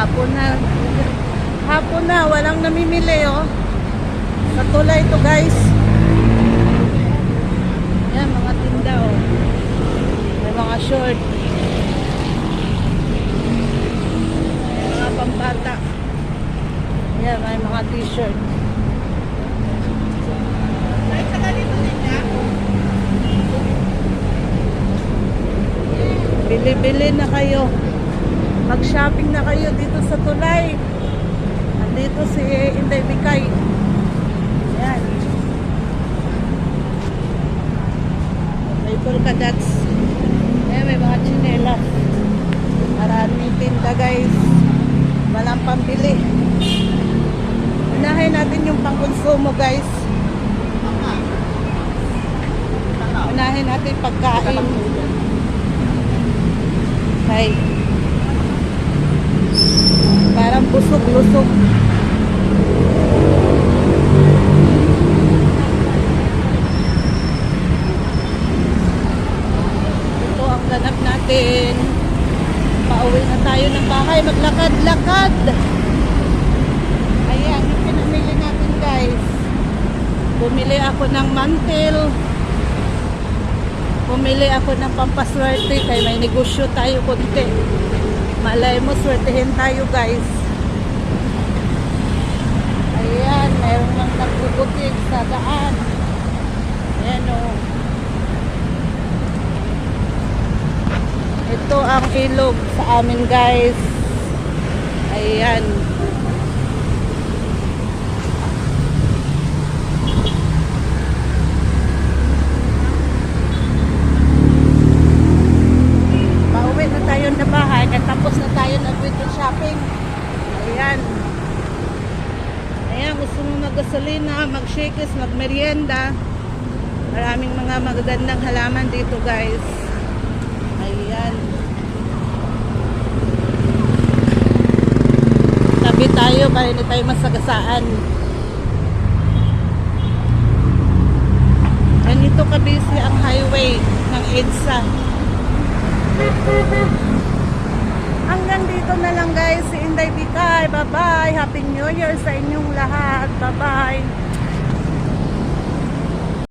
Hapon na. Hapon na. Walang namimili, oh. Sa tulay ito, guys. Yan, mga tinda, oh. May mga short. May mga pampata. Yan, may mga t-shirt. Bili-bili na kayo. Mag-shopping na kayo dito sa tulay. Nandito si Inday Bikay. Ayan. May polkadats. Ayan, may mga tsinelas. Maraming tinda, guys. Walang pambili. Unahin natin yung pangkonsumo, guys. Unahin natin pagkain. Okay. Parang busog-lusog. Ito ang ganap natin. Pauwi na tayo ng bahay. Maglakad-lakad. Ayan, yung pinamili natin, guys. Bumili ako ng mantel. Bumili ako ng pampaswerte kaya may negosyo tayo konti. Malay mo, swertehin tayo, guys. Ayan, mayroon lang nagbubutik sa daan. Ayan, o. Ito ang ilog sa amin, guys. Ayan. Na bahay, tapos na tayo nag-window shopping. Ayan. Ayan, gusto mo mag-gasolina, mag-shakers, mag-merienda. Maraming mga magagandang halaman dito, guys. Ayan. Tabi tayo para hindi tayo masagasaan. Ganito kabisi ang highway ng EDSA. Hanggang dito na lang, guys, si Inday Bikay. Bye-bye. Happy New Year sa inyong lahat. Bye-bye.